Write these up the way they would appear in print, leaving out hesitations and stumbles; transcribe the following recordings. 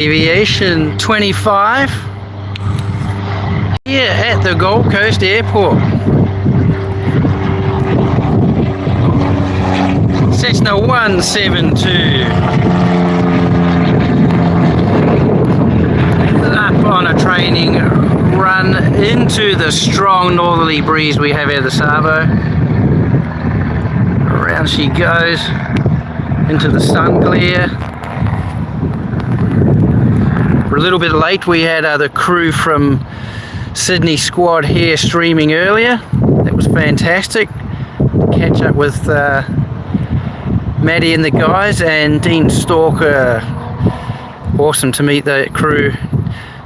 Aviation 25 here at the Gold Coast Airport. Cessna 172 up on a training run into the strong northerly breeze we have out of the Savo. Around she goes into the sun glare. We're a little bit late. We had the crew from Sydney squad here streaming earlier. That was fantastic. Catch up with Maddie and the guys, and Dean Stalker. Awesome to meet the crew.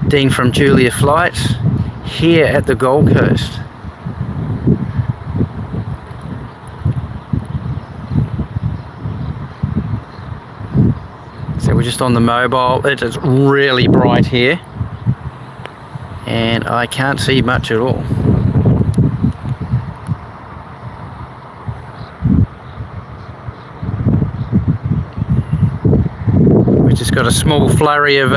Dean from Julia Flights here at the Gold Coast. So we're just on the mobile. It is really bright here and I can't see much at all. We've just got a small flurry of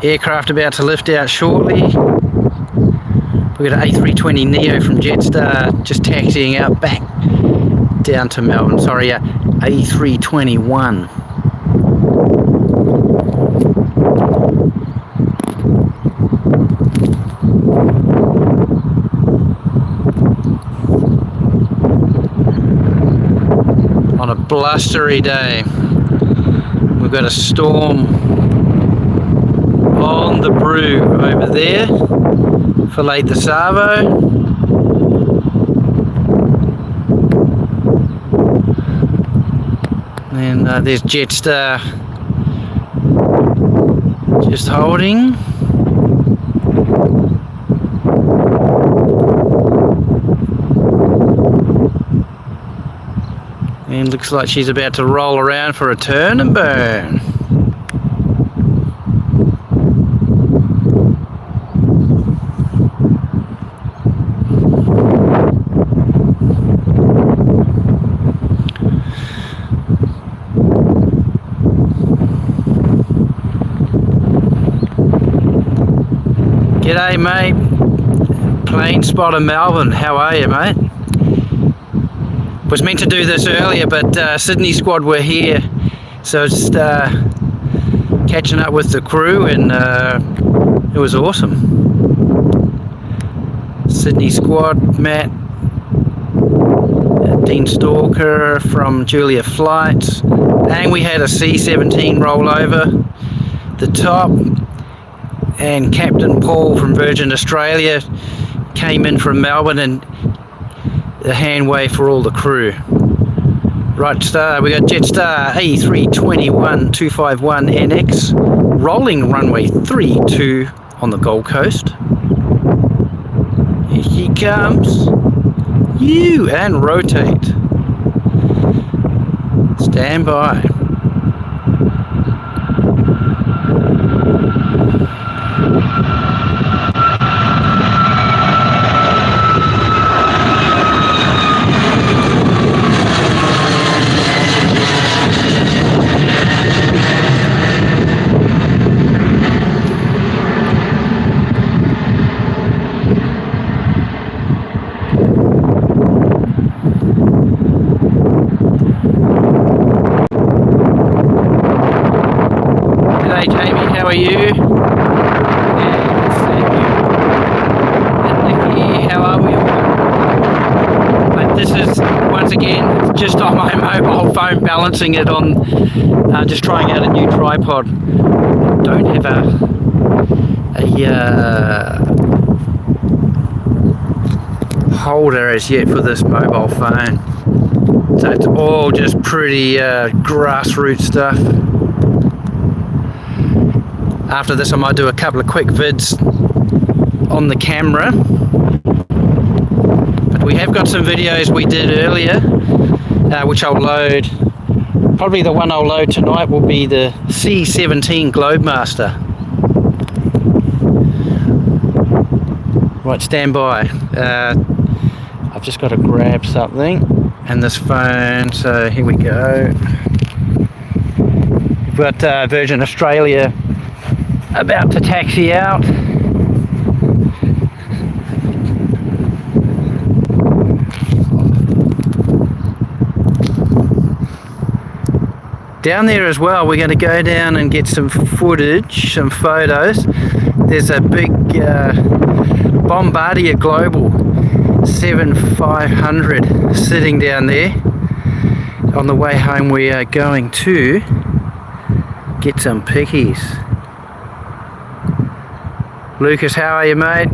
aircraft about to lift out shortly. We've got an A320neo from JetStar just taxiing out back down to Melbourne. Sorry, A321. On a blustery day, we've got a storm on the brew over there for Lake the Savo. And there's JetStar just holding. And looks like she's about to roll around for a turn and burn. G'day mate, plane spotter Melbourne, how are you mate? Was meant to do this earlier but Sydney squad were here, so just catching up with the crew, and it was awesome. Sydney squad, Matt, Dean Stalker from Julia Flights, and we had a C-17 roll over the top. And Captain Paul from Virgin Australia came in from Melbourne, and the hand wave for all the crew. Right, we got JetStar A321-251NX rolling runway 32 on the Gold Coast. Here he comes. You and rotate. Stand by. How are you? And Nikki, how are we all? But this is, once again, just on my mobile phone, balancing it on, just trying out a new tripod. Don't have a holder as yet for this mobile phone. So it's all just pretty grassroots stuff. After this I might do a couple of quick vids on the camera, but we have got some videos we did earlier which I'll load. Probably the one I'll load tonight will be the C-17 Globemaster. Right, stand by. I've just got to grab something and this phone, so here we go. We've got Virgin Australia about to taxi out. Down there as well, we're going to go down and get some footage, some photos. There's a big Bombardier Global 7500 sitting down there. On the way home we are going to get some pickies. Lucas, how are you, mate?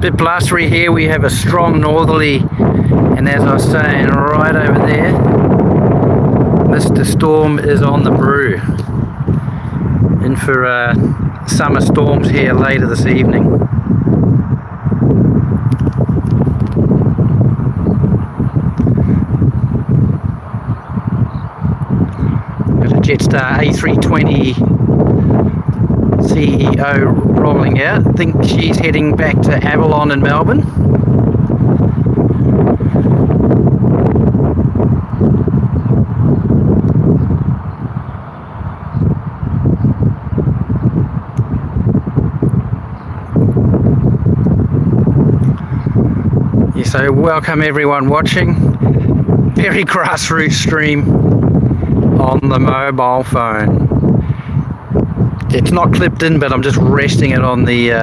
Bit blustery here, we have a strong northerly, and as I was saying, right over there, Mr. Storm is on the brew. In for summer storms here later this evening. Got a JetStar A320 CEO rolling out. I think she's heading back to Avalon in Melbourne. Yeah, so welcome everyone watching. Very grassroots stream on the mobile phone. It's not clipped in, but I'm just resting it on the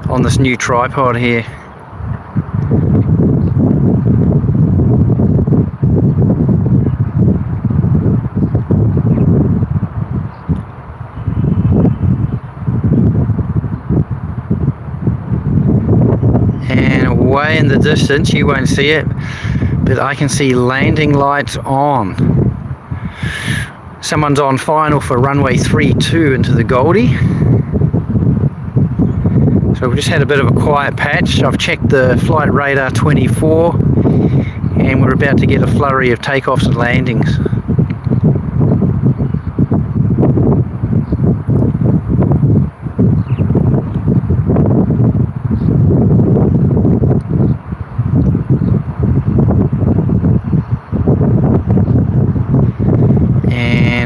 on this new tripod here. And way in the distance, you won't see it, but I can see landing lights on. Someone's on final for runway 32 into the Goldie. So we just had a bit of a quiet patch. I've checked the flight radar 24 and we're about to get a flurry of takeoffs and landings.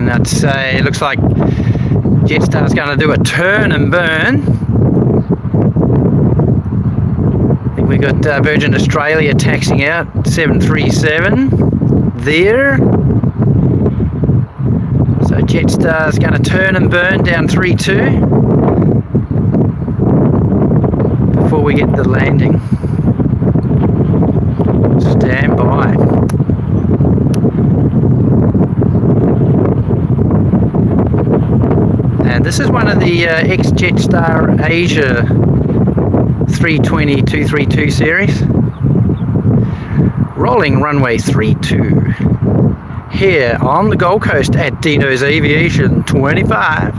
I'd say it looks like JetStar's going to do a turn and burn. I think we got Virgin Australia taxiing out 737 there. So JetStar's going to turn and burn down 32 before we get the landing. Stand by. And this is one of the ex-JetStar Asia 320-232 series. Rolling runway 32 here on the Gold Coast at Dino's Aviation 25.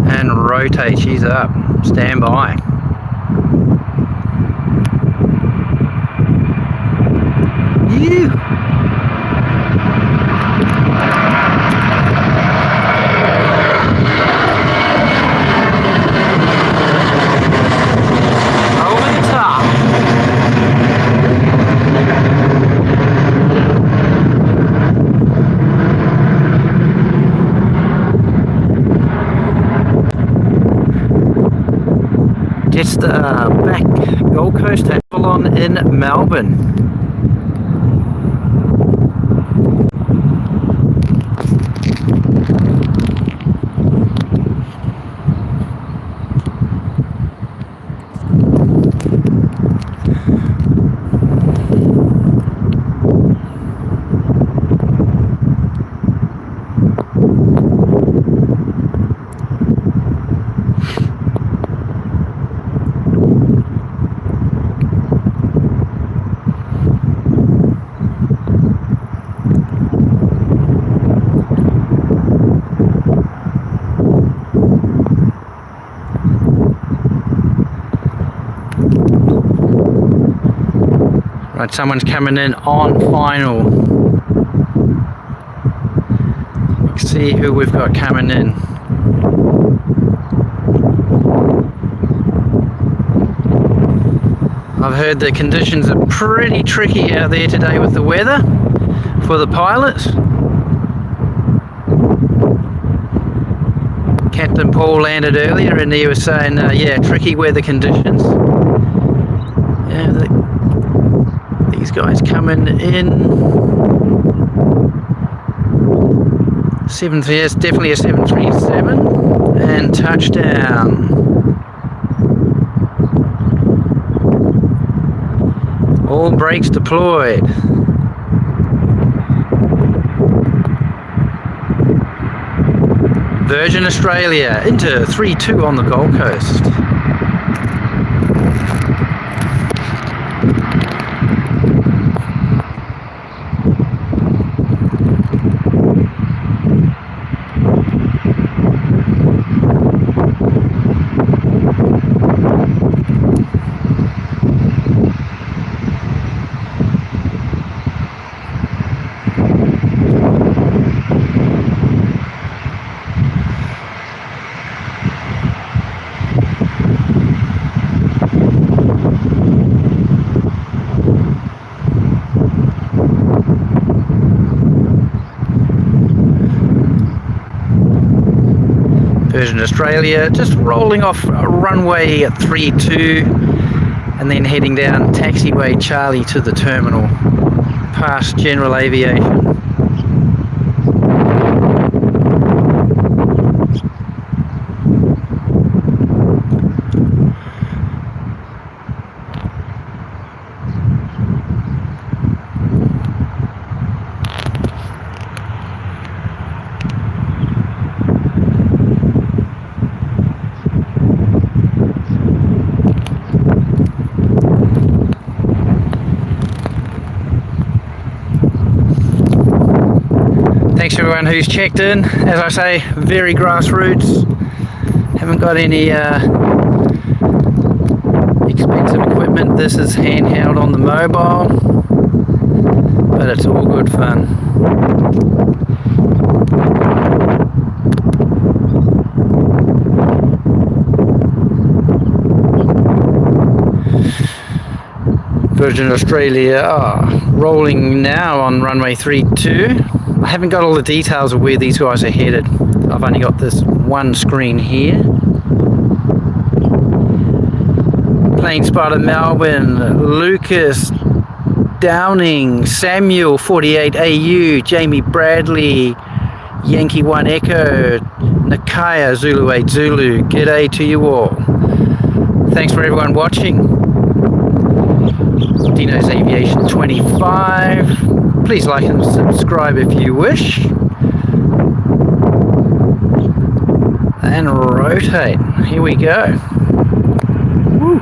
And rotate, she's up. Stand by. Yeah. JetStar back Gold Coast at Avalon in Melbourne. Right, someone's coming in on final. Let's see who we've got coming in. I've heard the conditions are pretty tricky out there today with the weather for the pilots. Captain Paul landed earlier and he was saying, yeah, tricky weather conditions. Yeah, these guys coming in. Yes, definitely a 737 and touchdown. All brakes deployed. Virgin Australia into 3-2 on the Gold Coast. Virgin Australia just rolling off runway 32 and then heading down taxiway Charlie to the terminal past General Aviation. Thanks to everyone who's checked in. As I say, very grassroots. Haven't got any expensive equipment. This is handheld on the mobile, but it's all good fun. Virgin Australia rolling now on runway 32. I haven't got all the details of where these guys are headed. I've only got this one screen here. Plane spotter Melbourne, Lucas, Downing, Samuel 48AU, Jamie Bradley, Yankee 1 Echo, Nakaya Zulu 8 Zulu. G'day to you all. Thanks for everyone watching. Dino's Aviation 25. Please like and subscribe if you wish. And rotate. Here we go. Woo.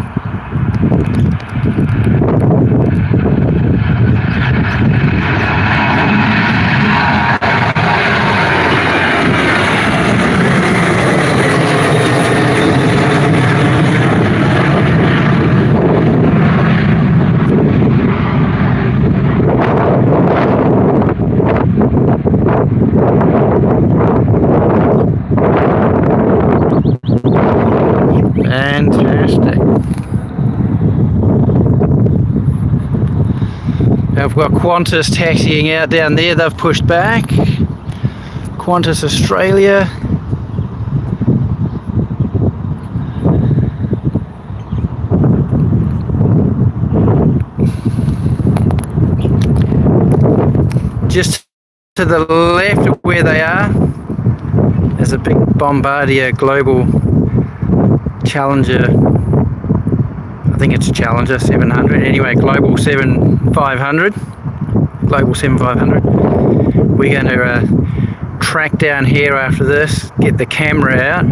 Fantastic. Now we've got Qantas taxiing out down there. They've pushed back. Qantas Australia. Just to the left of where they are, there's a big Bombardier Global Challenger, I think it's a Challenger 700, anyway, Global 7500. We're going to track down here after this, get the camera out,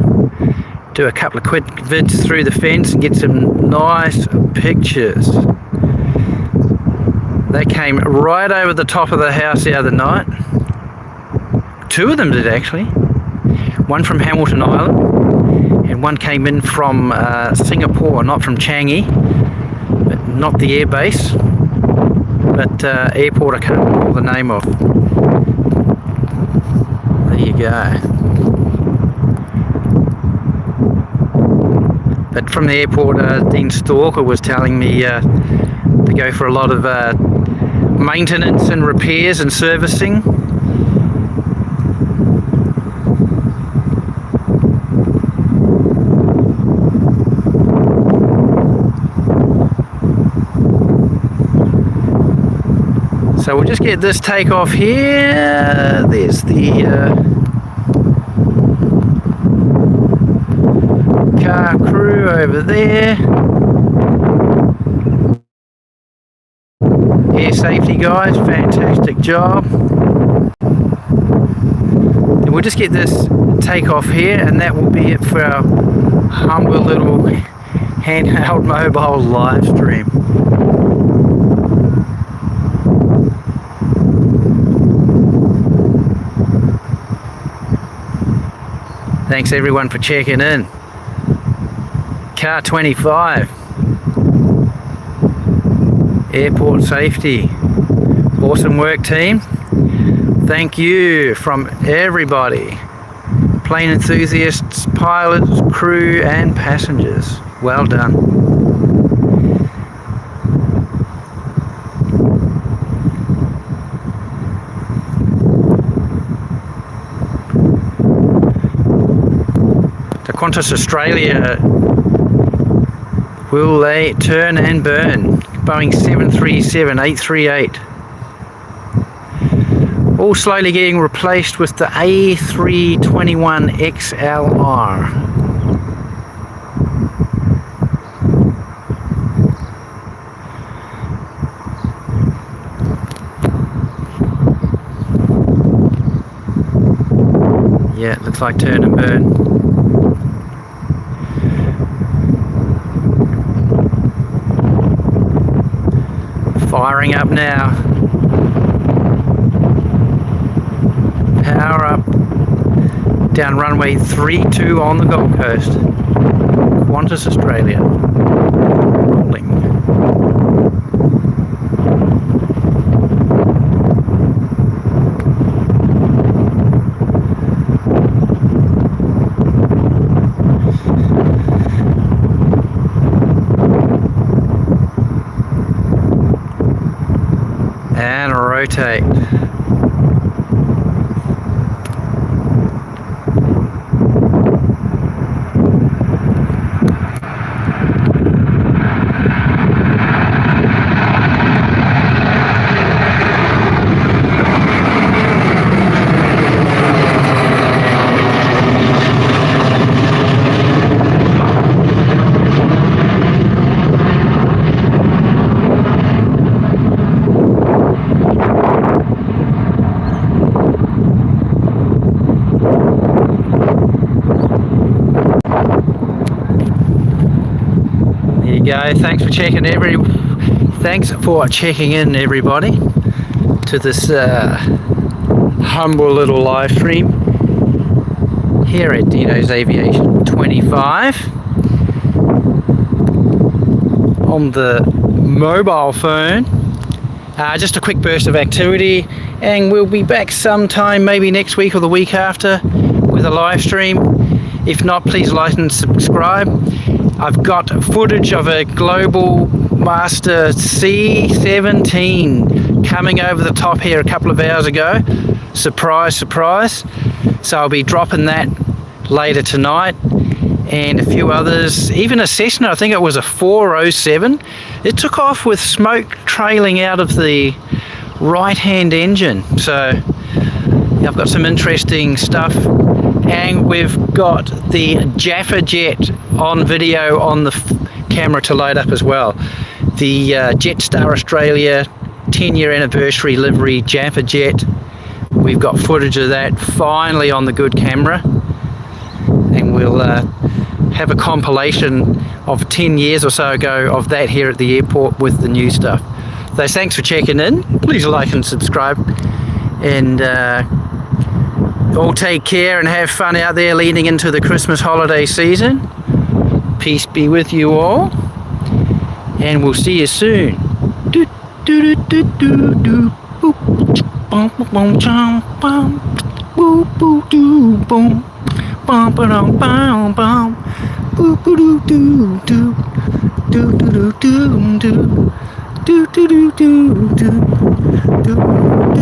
do a couple of quick vids through the fence and get some nice pictures. They came right over the top of the house the other night. Two of them did actually. One from Hamilton Island and one came in from Singapore, not from Changi, but not the air base, but airport I can't recall the name of. There you go. But from the airport, Dean Stalker was telling me to go for a lot of maintenance and repairs and servicing. So we'll just get this takeoff here. There's the car crew over there. Air safety guys, fantastic job. And we'll just get this takeoff here, and that will be it for our humble little handheld mobile live stream. Thanks everyone for checking in. Car 25. Airport safety. Awesome work, team. Thank you from everybody. Plane enthusiasts, pilots, crew and passengers. Well done. The Qantas Australia, will they turn and burn? Boeing 737-838. All slowly getting replaced with the A321XLR. Yeah, it looks like turn and burn. Firing up now. Power up. Down runway 32 on the Gold Coast. Qantas Australia. Rolling. And rotate. Go. Thanks for checking in, everybody, to this humble little live stream here at Dino's Aviation 25 on the mobile phone. Just a quick burst of activity, and we'll be back sometime, maybe next week or the week after, with a live stream. If not, please like and subscribe. I've got footage of a Global Master C-17 coming over the top here a couple of hours ago. Surprise, surprise. So I'll be dropping that later tonight, and a few others, even a Cessna, I think it was a 407. It took off with smoke trailing out of the right-hand engine. So yeah, I've got some interesting stuff. And we've got the Jaffa Jet on video on the camera to load up as well. The JetStar Australia 10-year anniversary livery Jaffa Jet. We've got footage of that finally on the good camera. And we'll have a compilation of 10 years or so ago of that here at the airport with the new stuff. So thanks for checking in. Please like and subscribe. And all take care and have fun out there leading into the Christmas holiday season. Peace be with you all, and we'll see you soon. Ooh, doo doo doo doo doo doo doo doo doo doo doo doo doo.